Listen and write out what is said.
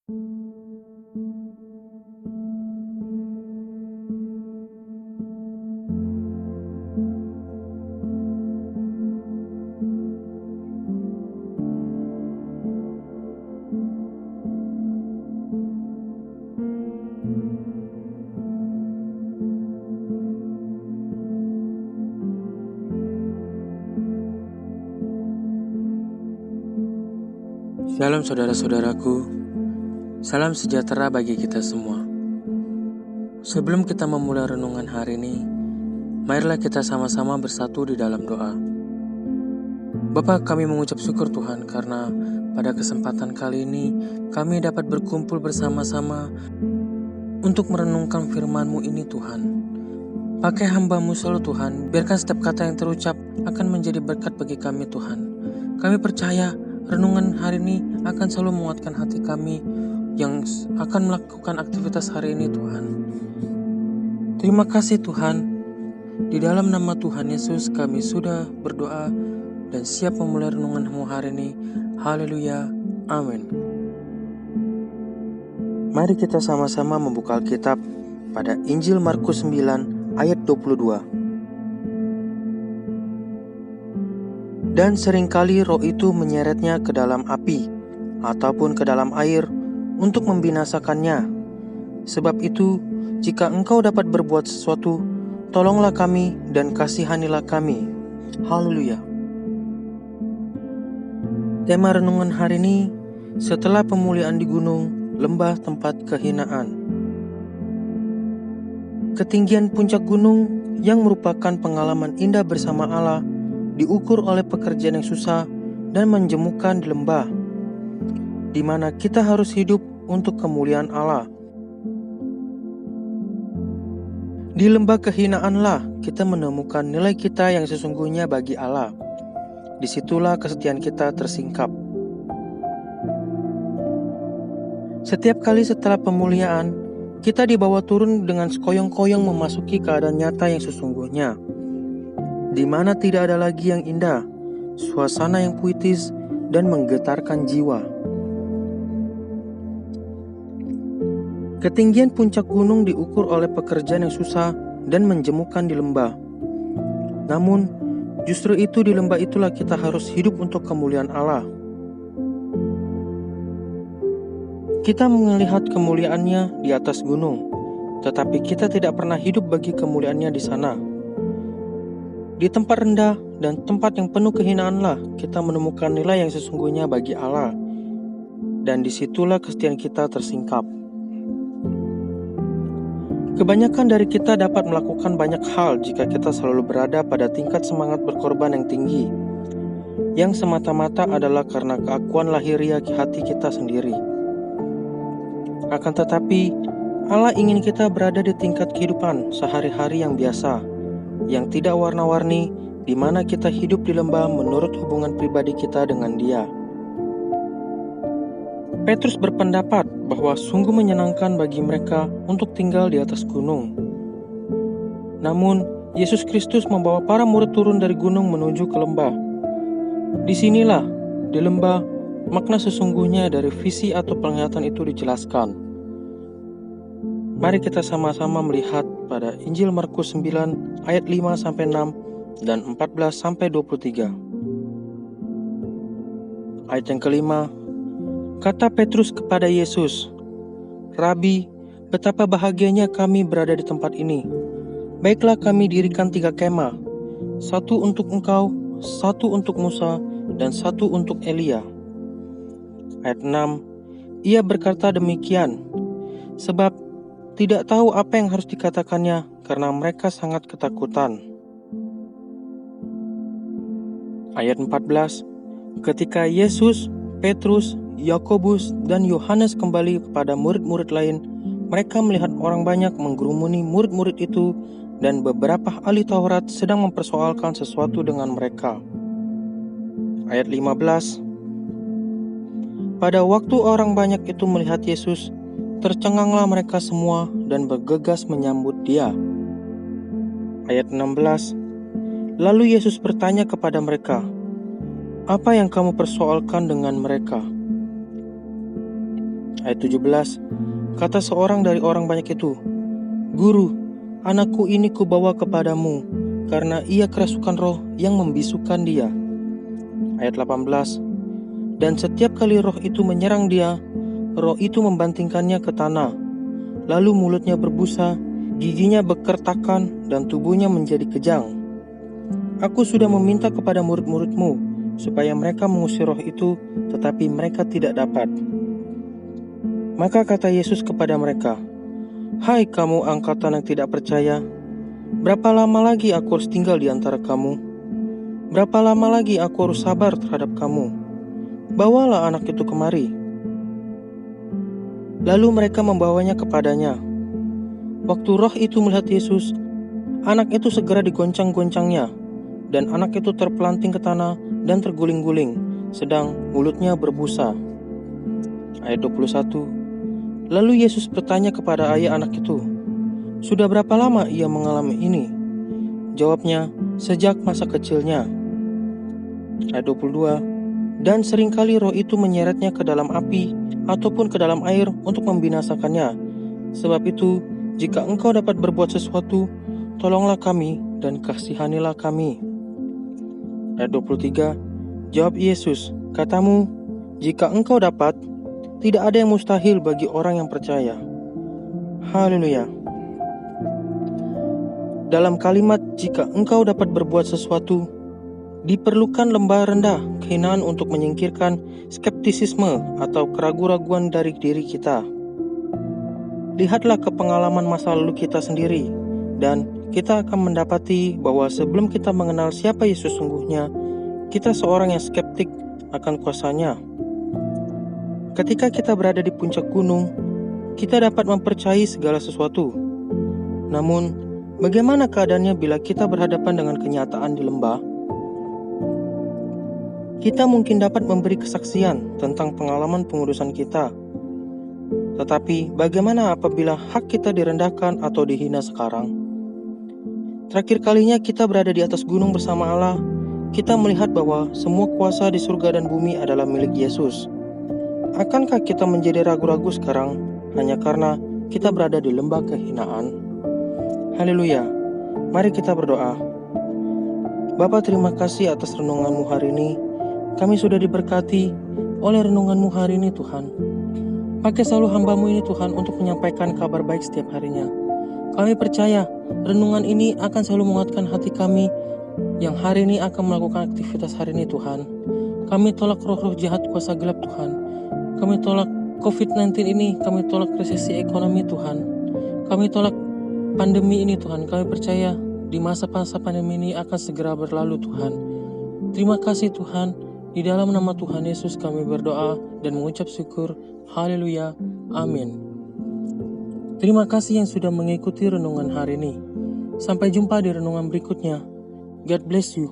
Shalom saudara-saudaraku, salam sejahtera bagi kita semua. Sebelum kita memulai renungan hari ini, marilah kita sama-sama bersatu di dalam doa. Bapa, kami mengucap syukur Tuhan karena pada kesempatan kali ini kami dapat berkumpul bersama-sama untuk merenungkan firman-Mu ini Tuhan. Pakai hamba-Mu selalu Tuhan, biarkan setiap kata yang terucap akan menjadi berkat bagi kami Tuhan. Kami percaya renungan hari ini akan selalu menguatkan hati kami yang akan melakukan aktivitas hari ini Tuhan. Terima kasih Tuhan. Di dalam nama Tuhan Yesus kami sudah berdoa dan siap memulai renungan-Mu hari ini. Haleluya. Amin. Mari kita sama-sama membuka Alkitab pada Injil Markus 9 ayat 22. Dan seringkali roh itu menyeretnya ke dalam api ataupun ke dalam air untuk membinasakannya. Sebab itu, jika engkau dapat berbuat sesuatu, tolonglah kami dan kasihanilah kami. Haleluya. Tema renungan hari ini, setelah pemulihan di gunung, lembah tempat kehinaan. Ketinggian puncak gunung yang merupakan pengalaman indah bersama Allah diukur oleh pekerjaan yang susah dan menjemukan di lembah, di mana kita harus hidup untuk kemuliaan Allah. Di lembah kehinaanlah kita menemukan nilai kita yang sesungguhnya bagi Allah. Disitulah kesetiaan kita tersingkap. Setiap kali setelah pemulihan, kita dibawa turun dengan sekoyong-koyong memasuki keadaan nyata yang sesungguhnya, di mana tidak ada lagi yang indah, suasana yang puitis dan menggetarkan jiwa. Ketinggian puncak gunung diukur oleh pekerjaan yang susah dan menjemukan di lembah. Namun, justru itu di lembah itulah kita harus hidup untuk kemuliaan Allah. Kita melihat kemuliaannya di atas gunung, tetapi kita tidak pernah hidup bagi kemuliaannya di sana. Di tempat rendah dan tempat yang penuh kehinaanlah kita menemukan nilai yang sesungguhnya bagi Allah, dan disitulah kesetiaan kita tersingkap. Kebanyakan dari kita dapat melakukan banyak hal jika kita selalu berada pada tingkat semangat berkorban yang tinggi, yang semata-mata adalah karena keakuan lahiriah hati kita sendiri. Akan tetapi, Allah ingin kita berada di tingkat kehidupan sehari-hari yang biasa, yang tidak warna-warni, di mana kita hidup di lembah menurut hubungan pribadi kita dengan Dia. Petrus berpendapat bahwa sungguh menyenangkan bagi mereka untuk tinggal di atas gunung. Namun, Yesus Kristus membawa para murid turun dari gunung menuju ke lembah. Disinilah, di lembah, makna sesungguhnya dari visi atau penglihatan itu dijelaskan. Mari kita sama-sama melihat pada Injil Markus 9 ayat 5-6 dan 14-23. Ayat yang kelima, kata Petrus kepada Yesus, "Rabi, betapa bahagianya kami berada di tempat ini. Baiklah kami dirikan 3 kemah, satu untuk engkau, satu untuk Musa, dan satu untuk Elia." Ayat 6, ia berkata demikian, sebab tidak tahu apa yang harus dikatakannya karena mereka sangat ketakutan. Ayat 14, ketika Yesus, Petrus, Yakobus, dan Yohanes kembali kepada murid-murid lain, mereka melihat orang banyak menggerumuni murid-murid itu dan beberapa ahli Taurat sedang mempersoalkan sesuatu dengan mereka. Ayat 15, pada waktu orang banyak itu melihat Yesus, tercenganglah mereka semua dan bergegas menyambut Dia. Ayat 16, lalu Yesus bertanya kepada mereka, "Apa yang kamu persoalkan dengan mereka?" Ayat 17, kata seorang dari orang banyak itu, "Guru, anakku ini kubawa kepadamu, karena ia kerasukan roh yang membisukan dia." Ayat 18, dan setiap kali roh itu menyerang dia, roh itu membantingkannya ke tanah. Lalu mulutnya berbusa, giginya bekertakan, dan tubuhnya menjadi kejang. Aku sudah meminta kepada murid-muridmu, supaya mereka mengusir roh itu, tetapi mereka tidak dapat. Maka kata Yesus kepada mereka, "Hai kamu angkatan yang tidak percaya, berapa lama lagi aku harus tinggal di antara kamu? Berapa lama lagi aku harus sabar terhadap kamu? Bawalah anak itu kemari." Lalu mereka membawanya kepadanya. Waktu roh itu melihat Yesus, anak itu segera digoncang-goncangnya, dan anak itu terpelanting ke tanah dan terguling-guling, sedang mulutnya berbusa. Ayat 21, lalu Yesus bertanya kepada ayah anak itu, "Sudah berapa lama ia mengalami ini?" Jawabnya, "Sejak masa kecilnya." Ayat 22, dan seringkali roh itu menyeretnya ke dalam api ataupun ke dalam air untuk membinasakannya. Sebab itu, jika engkau dapat berbuat sesuatu, tolonglah kami dan kasihanilah kami. Ayat 23, jawab Yesus, "Katamu, jika engkau dapat, tidak ada yang mustahil bagi orang yang percaya." Haleluya. Dalam kalimat "jika engkau dapat berbuat sesuatu", diperlukan lembah rendah kehinaan untuk menyingkirkan skeptisisme atau keraguan-raguan dari diri kita. Lihatlah ke pengalaman masa lalu kita sendiri, dan kita akan mendapati bahwa sebelum kita mengenal siapa Yesus sungguhnya, kita seorang yang skeptik akan kuasanya. Ketika kita berada di puncak gunung, kita dapat mempercayai segala sesuatu. Namun, bagaimana keadaannya bila kita berhadapan dengan kenyataan di lembah? Kita mungkin dapat memberi kesaksian tentang pengalaman pengudusan kita. Tetapi bagaimana apabila hak kita direndahkan atau dihina sekarang? Terakhir kalinya kita berada di atas gunung bersama Allah, kita melihat bahwa semua kuasa di surga dan bumi adalah milik Yesus. Akankah kita menjadi ragu-ragu sekarang hanya karena kita berada di lembah kehinaan? Haleluya. Mari kita berdoa. Bapa, terima kasih atas renungan-Mu hari ini. Kami sudah diberkati oleh renungan-Mu hari ini, Tuhan. Pakai selalu hamba-Mu ini, Tuhan, untuk menyampaikan kabar baik setiap harinya. Kami percaya renungan ini akan selalu menguatkan hati kami yang hari ini akan melakukan aktivitas hari ini, Tuhan. Kami tolak roh-roh jahat kuasa gelap, Tuhan. Kami tolak COVID-19 ini, kami tolak resesi ekonomi, Tuhan. Kami tolak pandemi ini, Tuhan. Kami percaya di masa-masa pandemi ini akan segera berlalu, Tuhan. Terima kasih, Tuhan. Di dalam nama Tuhan Yesus kami berdoa dan mengucap syukur. Haleluya. Amin. Terima kasih yang sudah mengikuti renungan hari ini. Sampai jumpa di renungan berikutnya. God bless you.